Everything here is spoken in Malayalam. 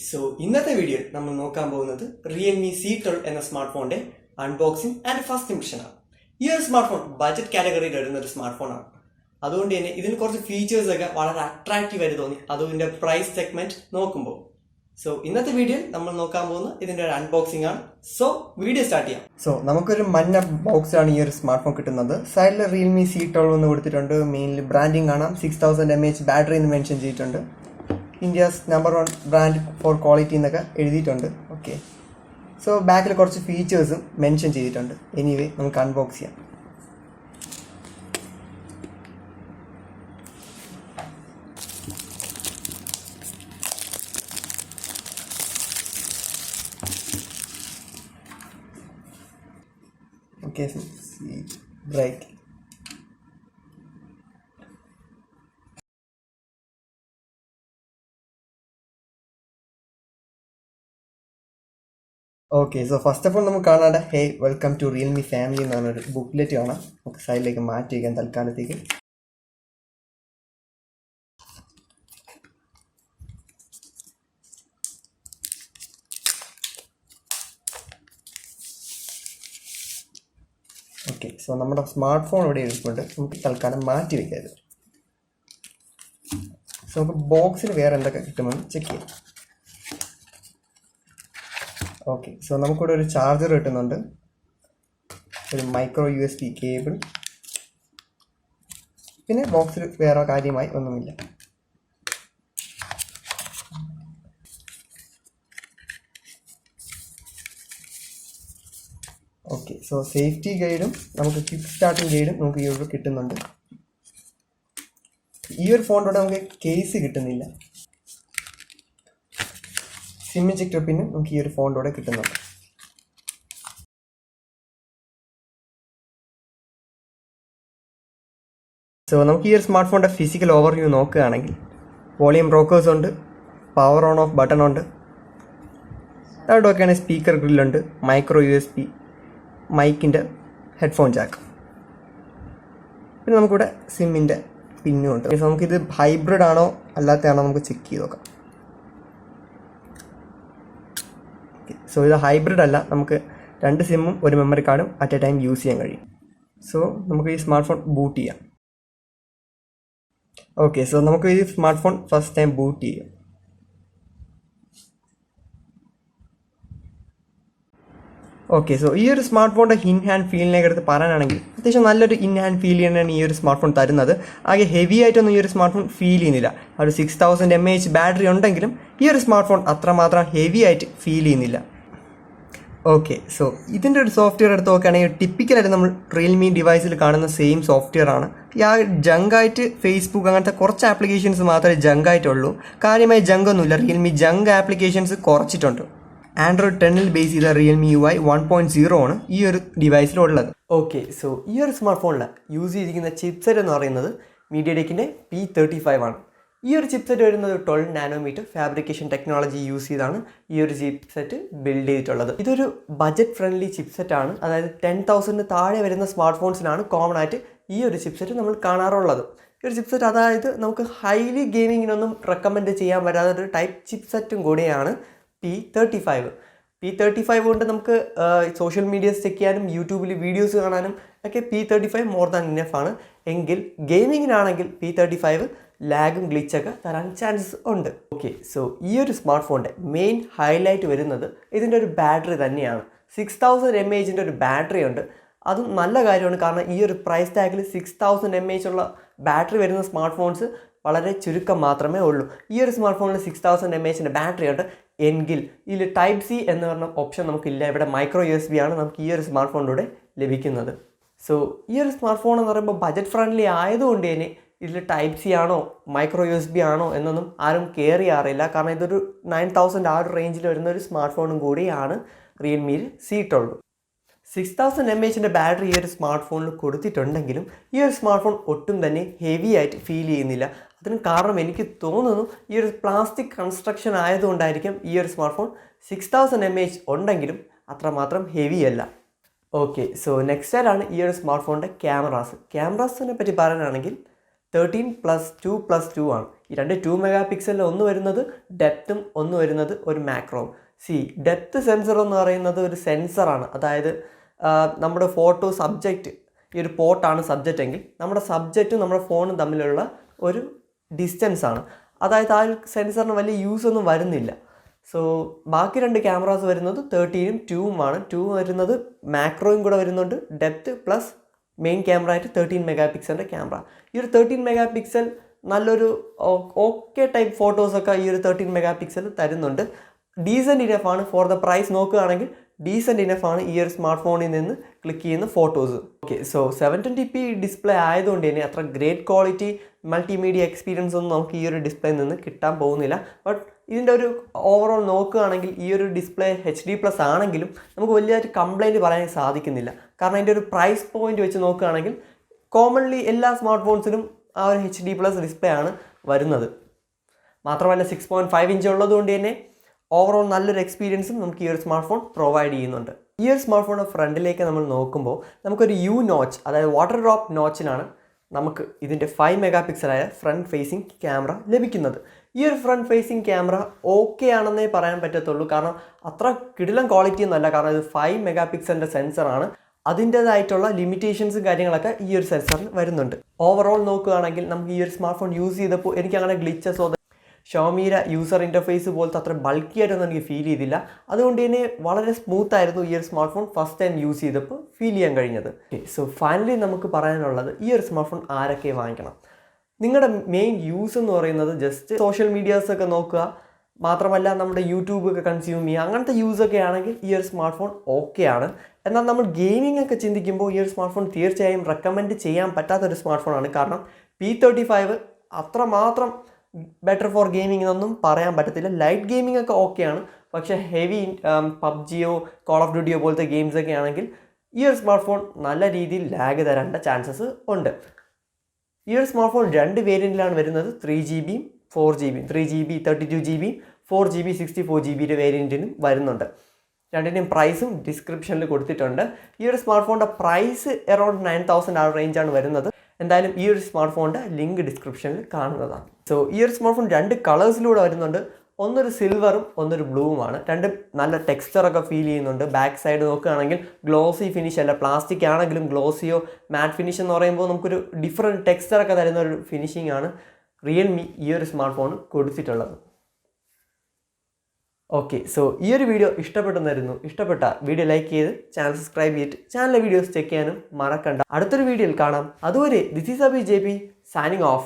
So ഇന്നത്തെ വീഡിയോയിൽ നമ്മൾ നോക്കാൻ പോകുന്നത് Realme C12 എന്ന സ്മാർട്ട് ഫോണിന്റെ അൺബോക്സിംഗ് ആൻഡ് ഫസ്റ്റ് ഇംപ്രഷൻ ആണ്. ഈ ഒരു സ്മാർട്ട് ഫോൺ ബജറ്റ് കാറ്റഗറിയിൽ വരുന്ന ഒരു സ്മാർട്ട് ഫോൺ ആണ്. അതുകൊണ്ട് തന്നെ ഇതിന് കുറച്ച് ഫീച്ചേഴ്സ് ഒക്കെ വളരെ അട്രാക്റ്റീവ് ആയിട്ട് തോന്നി അതിന്റെ പ്രൈസ് സെഗ്മെന്റ് നോക്കുമ്പോൾ. സോ ഇന്നത്തെ വീഡിയോയിൽ നമ്മൾ നോക്കാൻ പോകുന്നത് ഇതിന്റെ ഒരു അൺബോക്സിംഗ് ആണ്. സോ വീഡിയോ സ്റ്റാർട്ട് ചെയ്യാം. സോ നമുക്കൊരു മഞ്ഞ ബോക്സിലാണ് ഈ ഒരു സ്മാർട്ട് ഫോൺ കിട്ടുന്നത്. സൈഡിൽ Realme C12 എന്ന് കൊടുത്തിട്ടുണ്ട്. മെയിൻലി ബ്രാൻഡിങ് കാണാം. 6000 mAh ബാറ്ററി എന്ന് മെൻഷൻ ചെയ്തിട്ടുണ്ട്. India's number 1 brand four quality എന്നൊക്കെ എഴുതിയിട്ടുണ്ട്. ഓക്കെ, സോ ബാക്കിൽ കുറച്ച് ഫീച്ചേഴ്സും മെൻഷൻ ചെയ്തിട്ടുണ്ട്. എനിവേ നമുക്ക് അൺബോക്സ് ചെയ്യാം. Okay, break. Okay, so first of all നമുക്ക് കാണാണ്ട് hey welcome to Realme family എന്ന് പറഞ്ഞൊരു ബുക്ക്ലെറ്റ് കാണാം. നമുക്ക് സൈഡിലേക്ക് മാറ്റി വയ്ക്കാം തൽക്കാലത്തേക്ക്. ഓക്കെ, സോ നമ്മുടെ സ്മാർട്ട് ഫോൺ ഇവിടെ ഇരിപ്പുണ്ട്. നമുക്ക് തൽക്കാലം മാറ്റി വയ്ക്കാം. സോ നമുക്ക് ബോക്സിൽ വേറെ എന്തൊക്കെ കിട്ടുമെന്ന് ചെക്ക് ചെയ്യാം. ഓക്കെ, സോ നമുക്കിവിടെ ഒരു ചാർജർ കിട്ടുന്നുണ്ട്, ഒരു മൈക്രോ USB കേബിൾ, പിന്നെ ബോക്സിൽ വേറെ കാര്യമായി ഒന്നുമില്ല. ഓക്കെ, സോ സേഫ്റ്റി ഗൈഡും നമുക്ക് ക്വിക്ക് സ്റ്റാർട്ടിംഗ് ഗൈഡും നമുക്ക് ഇവിടെ കിട്ടുന്നുണ്ട്. ഈ ഒരു ഫോണിലൂടെ നമുക്ക് കേസ് കിട്ടുന്നില്ല. സിം ഇഞ്ചക്ടർ പിന്നും നമുക്ക് ഈ ഒരു ഫോണിലൂടെ കിട്ടുന്നുണ്ട്. സോ നമുക്ക് ഈ ഒരു സ്മാർട്ട് ഫോണിൻ്റെ ഫിസിക്കൽ ഓവർവ്യൂ നോക്കുകയാണെങ്കിൽ വോളിയം ബ്രോക്കേഴ്സ് ഉണ്ട്, പവർ ഓൺ ഓഫ് ബട്ടൺ ഉണ്ട്, അവിടെയൊക്കെയാണ് സ്പീക്കർ ഗ്രില്ലുണ്ട്, മൈക്രോ USB, മൈക്കിൻ്റെ ഹെഡ്ഫോൺ ജാക്ക്, പിന്നെ നമുക്കിവിടെ സിമ്മിൻ്റെ പിന്നും ഉണ്ട്. നമുക്കിത് ഹൈബ്രിഡ് ആണോ അല്ലാത്തതാണോ നമുക്ക് ചെക്ക് ചെയ്ത് നോക്കാം. സോ ഇത് ഹൈബ്രിഡ് അല്ല, നമുക്ക് 2 സിമ്മും ഒരു മെമ്മറി കാർഡും അറ്റ് എ ടൈം യൂസ് ചെയ്യാൻ കഴിയും. സോ നമുക്ക് ഈ സ്മാർട്ട് ഫോൺ ബൂട്ട് ചെയ്യാം. ഓക്കെ, സോ നമുക്ക് ഈ smart phone first time boot ചെയ്യാം. ഓക്കെ, സോ ഈ ഒരു സ്മാർട്ട് ഫോണിൻ്റെ ഇൻ ഹാൻഡ് ഫീലിനെ എടുത്ത് പറയാനാണെങ്കിൽ അത്യാവശ്യം നല്ലൊരു ഇൻ ഹാൻഡ് ഫീൽ തന്നെയാണ് ഈ ഒരു സ്മാർട്ട് ഫോൺ തരുന്നത്. ആകെ ഹെവി ആയിട്ടൊന്നും ഈ ഒരു സ്മാർട്ട് ഫോൺ ഫീൽ ചെയ്യുന്നില്ല. ഒരു 6000 mAh ബാറ്ററി ഉണ്ടെങ്കിലും ഈ ഒരു സ്മാർട്ട് ഫോൺ അത്രമാത്രം ഹെവി ആയിട്ട് ഫീൽ ചെയ്യുന്നില്ല. ഓക്കെ, സോ ഇതിൻ്റെ ഒരു സോഫ്റ്റ്വെയർ എടുത്ത് നോക്കുകയാണെങ്കിൽ ടിപ്പിക്കലായിട്ട് നമ്മൾ റിയൽമി ഡിവൈസിൽ കാണുന്ന സെയിം സോഫ്റ്റ്വെയർ ആണ്. ആ ജങ്കായിട്ട് ഫേസ്ബുക്ക് അങ്ങനത്തെ കുറച്ച് ആപ്ലിക്കേഷൻസ് മാത്രമേ ജങ്കായിട്ടുള്ളൂ. കാര്യമായി ജങ്കൊന്നുമില്ല. റിയൽമി ജങ്ക് ആപ്ലിക്കേഷൻസ് കുറച്ചിട്ടുണ്ട്. ആൻഡ്രോയിഡ് 10 ബേസ് ചെയ്ത റിയൽമി UI 1.0 ആണ് ഈ ഒരു ഡിവൈസിലുള്ളത്. ഓക്കെ, സോ ഈ ഒരു സ്മാർട്ട് ഫോണിൽ യൂസ് ചെയ്തിരിക്കുന്ന ചിപ്സെറ്റ് എന്ന് പറയുന്നത് MediaTekൻ്റെ P35 ആണ്. ഈ ഒരു ചിപ്സെറ്റ് വരുന്നത് 12 നാനോമീറ്റർ ഫാബ്രിക്കേഷൻ ടെക്നോളജി യൂസ് ചെയ്താണ് ഈ ഒരു ചിപ്സെറ്റ് ബിൽഡ് ചെയ്തിട്ടുള്ളത്. ഇതൊരു ബജറ്റ് ഫ്രണ്ട്ലി ചിപ്സെറ്റ് ആണ്. അതായത് 10,000 താഴെ വരുന്ന സ്മാർട്ട് ഫോൺസിനാണ് കോമൺ ആയിട്ട് ഈ ഒരു ചിപ്സെറ്റ് നമ്മൾ കാണാറുള്ളത്. ഈ ഒരു ചിപ്സെറ്റ് അതായത് നമുക്ക് ഹൈലി ഗെയിമിങ്ങിനൊന്നും റെക്കമെൻഡ് ചെയ്യാൻ പറ്റാത്ത ഒരു ടൈപ്പ് ചിപ്സെറ്റും കൂടിയാണ് P35 കൊണ്ട് നമുക്ക് സോഷ്യൽ മീഡിയസ് ചെക്ക് ചെയ്യാനും യൂട്യൂബിൽ വീഡിയോസ് കാണാനും ഒക്കെ P35 മോർ ദാൻ ഇനഫ് ആണ്. എങ്കിൽ ഗെയിമിങ്ങിനാണെങ്കിൽ P35 ലാഗും ഗ്ലിച്ചൊക്കെ തരാൻ ചാൻസസ് ഉണ്ട്. ഓക്കെ, സോ ഈ ഒരു സ്മാർട്ട് ഫോണിൻ്റെ മെയിൻ ഹൈലൈറ്റ് വരുന്നത് ഇതിൻ്റെ ഒരു ബാറ്ററി തന്നെയാണ്. 6000 mAh ഒരു ബാറ്ററി ഉണ്ട്. അതും നല്ല കാര്യമാണ്. കാരണം ഈ ഒരു പ്രൈസ് ടാഗിൽ 6000 mAh ഉള്ള ബാറ്ററി വരുന്ന സ്മാർട്ട് ഫോൺസ് വളരെ ചുരുക്കം മാത്രമേ ഉള്ളൂ. ഈ ഒരു സ്മാർട്ട് ഫോണിൽ 6000 mAh ബാറ്ററി ഉണ്ട്. എങ്കിൽ ഇതിൽ ടൈപ്പ് C എന്ന് പറഞ്ഞ ഓപ്ഷൻ നമുക്കില്ല. ഇവിടെ മൈക്രോ USB ആണ് നമുക്ക് ഈ ഒരു സ്മാർട്ട് ഫോണിലൂടെ ലഭിക്കുന്നത്. സോ ഈ ഒരു സ്മാർട്ട് ഫോൺ എന്ന് പറയുമ്പോൾ ബജറ്റ് ഫ്രണ്ട്ലി ആയതുകൊണ്ട് തന്നെ ഇതിൽ ടൈപ്പ് C ആണോ മൈക്രോ USB ആണോ എന്നൊന്നും ആരും കെയർ ചെയ്യാറില്ല. കാരണം ഇതൊരു 9000 ആ ഒരു റേഞ്ചിൽ വരുന്ന ഒരു സ്മാർട്ട് ഫോണും കൂടിയാണ് റിയൽമിയിൽ C12. 6000 mAh ബാറ്ററി ഈ ഒരു സ്മാർട്ട് ഫോണിൽ കൊടുത്തിട്ടുണ്ടെങ്കിലും ഈ ഒരു സ്മാർട്ട് ഫോൺ ഒട്ടും തന്നെ ഹെവി ആയിട്ട് ഫീൽ ചെയ്യുന്നില്ല. അതിന് കാരണം എനിക്ക് തോന്നുന്നു ഈ ഒരു പ്ലാസ്റ്റിക് കൺസ്ട്രക്ഷൻ ആയതുകൊണ്ടായിരിക്കും ഈ ഒരു സ്മാർട്ട് ഫോൺ 6000 mAh ഉണ്ടെങ്കിലും അത്രമാത്രം ഹെവി അല്ല. ഓക്കെ, സോ നെക്സ്റ്റ് ആണ് ഈ ഒരു സ്മാർട്ട് ഫോണിൻ്റെ ക്യാമറാസിനെ പറ്റി പറയാനാണെങ്കിൽ 13+2+2 ആണ്. ഈ രണ്ട് 2 മെഗാ പിക്സലിൽ ഒന്ന് വരുന്നത് ഡെപ്തും ഒന്ന് വരുന്നത് ഒരു മാക്രോവും. ഡെപ്ത് സെൻസർ എന്ന് പറയുന്നത് ഒരു സെൻസറാണ്. അതായത് നമ്മുടെ ഫോട്ടോ സബ്ജക്റ്റ്, ഈ ഒരു പോർട്ടാണ് സബ്ജക്റ്റ് എങ്കിൽ നമ്മുടെ സബ്ജക്റ്റും നമ്മുടെ ഫോണും തമ്മിലുള്ള ഒരു ഡിസ്റ്റൻസ് ആണ്. അതായത് ആ സെൻസറിന് വലിയ യൂസ് ഒന്നും വരുന്നില്ല. സോ ബാക്കി രണ്ട് ക്യാമറാസ് വരുന്നത് 13ഉം 2ഉമാണ്. 2 വരുന്നത് മാക്രോയും കൂടെ വരുന്നുണ്ട്, ഡെപ്ത് പ്ലസ് മെയിൻ ക്യാമറ ആയിട്ട് 13 മെഗാ പിക്സലിൻ്റെ ക്യാമറ. ഈ ഒരു 13 മെഗാ പിക്സൽ നല്ലൊരു ഓക്കെ ടൈപ്പ് ഫോട്ടോസൊക്കെ ഈ ഒരു 13 മെഗാ പിക്സൽ തരുന്നുണ്ട്. ഡീസൻറ്റ് ഇനഫാണ് ഫോർ ദ പ്രൈസ്. നോക്കുകയാണെങ്കിൽ ഡീസൻറ്റ് ഇനഫാണ് ഈ ഒരു സ്മാർട്ട് ഫോണിൽ നിന്ന് ക്ലിക്ക് ചെയ്യുന്ന photos. Okay, so 720p display ആയതുകൊണ്ട് തന്നെ അത്ര ഗ്രേറ്റ് ക്വാളിറ്റി മൾട്ടിമീഡിയ എക്സ്പീരിയൻസ് ഒന്നും നമുക്ക് ഈ ഒരു ഡിസ്പ്ലേയിൽ നിന്ന് കിട്ടാൻ പോകുന്നില്ല. ബട്ട് ഇതിൻ്റെ ഒരു ഓവറോൾ നോക്കുകയാണെങ്കിൽ ഈ ഒരു ഡിസ്പ്ലേ HD+ ആണെങ്കിലും നമുക്ക് വലിയൊരു കംപ്ലൈൻറ്റ് പറയാൻ സാധിക്കുന്നില്ല. കാരണം അതിൻ്റെ ഒരു പ്രൈസ് പോയിന്റ് വെച്ച് നോക്കുകയാണെങ്കിൽ കോമൺലി എല്ലാ സ്മാർട്ട് ഫോൺസിനും ആ ഒരു HD+ ഡിസ്പ്ലേ ആണ് വരുന്നത്. മാത്രമല്ല 6.5 ഇഞ്ച് ഉള്ളതുകൊണ്ട് തന്നെ ഓവറോൾ നല്ലൊരു എക്സ്പീരിയൻസും നമുക്ക് ഈ ഒരു സ്മാർട്ട് ഫോൺ പ്രൊവൈഡ് ചെയ്യുന്നുണ്ട്. ഈ ഒരു സ്മാർട്ട് ഫോണിൻ്റെ ഫ്രണ്ടിലേക്ക് നമ്മൾ നോക്കുമ്പോൾ നമുക്കൊരു നോച്ച്, അതായത് വാട്ടർ ഡ്രോപ്പ് നോച്ചിലാണ് നമുക്ക് ഇതിൻ്റെ 5 മെഗാ പിക്സലായ ഫ്രണ്ട് ഫേസിങ് ക്യാമറ ലഭിക്കുന്നത്. ഈ ഒരു ഫ്രണ്ട് ഫേസിങ് ക്യാമറ ഓക്കെ ആണെന്നേ പറയാൻ പറ്റത്തുള്ളൂ. കാരണം അത്ര കിടിലം ക്വാളിറ്റി ഒന്നുമല്ല. കാരണം ഇത് 5 മെഗാ പിക്സലിൻ്റെ സെൻസറാണ്. അതിൻ്റേതായിട്ടുള്ള ലിമിറ്റേഷൻസും കാര്യങ്ങളൊക്കെ ഈ ഒരു സെൻസറിന് വരുന്നുണ്ട്. ഓവറോൾ നോക്കുകയാണെങ്കിൽ നമുക്ക് ഈ ഒരു സ്മാർട്ട് ഫോൺ യൂസ് ചെയ്തപ്പോൾ എനിക്ക് അങ്ങനെ ഗ്ലിച്ചസോ ഷോമിയുടെ യൂസർ ഇൻ്റർഫേസ് പോലത്തെ അത്ര ബൾക്കി ആയിട്ടൊന്നും എനിക്ക് ഫീൽ ചെയ്തില്ല. അതുകൊണ്ട് തന്നെ വളരെ സ്മൂത്ത് ആയിരുന്നു ഈ ഒരു smart phone first time use ചെയ്തപ്പോൾ ഫീൽ ചെയ്യാൻ കഴിഞ്ഞത്. സോ ഫൈനലി നമുക്ക് പറയാനുള്ളത്, ഈ ഒരു സ്മാർട്ട് ഫോൺ ആരൊക്കെ വാങ്ങിക്കണം? നിങ്ങളുടെ മെയിൻ യൂസ് എന്ന് പറയുന്നത് ജസ്റ്റ് സോഷ്യൽ മീഡിയാസൊക്കെ നോക്കുക, മാത്രമല്ല നമ്മുടെ യൂട്യൂബൊക്കെ കൺസ്യൂം ചെയ്യുക, അങ്ങനത്തെ യൂസൊക്കെ ആണെങ്കിൽ ഈ ഒരു സ്മാർട്ട് ഫോൺ ഓക്കെയാണ്. എന്നാൽ നമ്മൾ ഗെയിമിംഗ് ഒക്കെ ചിന്തിക്കുമ്പോൾ ഈ ഒരു സ്മാർട്ട് ഫോൺ തീർച്ചയായും റെക്കമെൻഡ് ചെയ്യാൻ പറ്റാത്തൊരു സ്മാർട്ട് ഫോണാണ്. കാരണം P35 അത്രമാത്രം ബെറ്റർ ഫോർ ഗെയിമിംഗ് എന്നൊന്നും പറയാൻ പറ്റത്തില്ല. ലൈറ്റ് ഗെയിമിംഗ് ഒക്കെ ഓക്കെയാണ്, പക്ഷേ ഹെവി പബ്ജിയോ കോൾ ഓഫ് ഡ്യൂട്ടിയോ പോലത്തെ ഗെയിംസൊക്കെ ആണെങ്കിൽ ഈ ഒരു സ്മാർട്ട് ഫോൺ നല്ല രീതിയിൽ ലാഗ് തരേണ്ട ചാൻസസ് ഉണ്ട്. ഈ ഒരു സ്മാർട്ട് ഫോൺ 2 വേരിയൻറ്റിലാണ് വരുന്നത്, 3GB 4GB, 3GB 32GB, 4GB 64GB വേരിയൻറ്റിനും വരുന്നുണ്ട്. രണ്ടിൻ്റെയും പ്രൈസും ഡിസ്ക്രിപ്ഷനിൽ കൊടുത്തിട്ടുണ്ട്. ഈ ഒരു സ്മാർട്ട് ഫോണിൻ്റെ പ്രൈസ് അറൗണ്ട് 9,000 ആ റേഞ്ചാണ് വരുന്നത്. എന്തായാലും ഈ ഒരു സ്മാർട്ട് ഫോണിൻ്റെ ലിങ്ക് ഡിസ്ക്രിപ്ഷനിൽ കാണുന്നതാണ്. സോ ഈ ഒരു സ്മാർട്ട് ഫോൺ 2 കളേഴ്സിലൂടെ വരുന്നുണ്ട്. ഒന്നൊരു സിൽവറും ഒന്നൊരു ബ്ലൂവുമാണ്. രണ്ടും നല്ല ടെക്സ്ചറൊക്കെ ഫീൽ ചെയ്യുന്നുണ്ട്. ബാക്ക് സൈഡ് നോക്കുകയാണെങ്കിൽ ഗ്ലോസി ഫിനിഷ് അല്ല, പ്ലാസ്റ്റിക് ആണെങ്കിലും ഗ്ലോസിയോ മാറ്റ് ഫിനിഷ് എന്ന് പറയുമ്പോൾ നമുക്കൊരു ഡിഫറെൻറ്റ് ടെക്സ്ചറൊക്കെ തരുന്ന ഒരു ഫിനിഷിംഗ് ആണ് റിയൽമി ഈ ഒരു സ്മാർട്ട് ഫോൺ കൊടുത്തിട്ടുള്ളത്. ഓക്കെ, സോ ഈ ഒരു വീഡിയോ ഇഷ്ടപ്പെട്ടെന്നായിരുന്നു. ഇഷ്ടപ്പെട്ട വീഡിയോ ലൈക്ക് ചെയ്ത് ചാനൽ സബ്സ്ക്രൈബ് ചെയ്തിട്ട് ചാനലിലെ വീഡിയോസ് ചെക്ക് ചെയ്യാനും മറക്കണ്ട. അടുത്തൊരു വീഡിയോയിൽ കാണാം. അതുവരെ this is Abi JP signing of.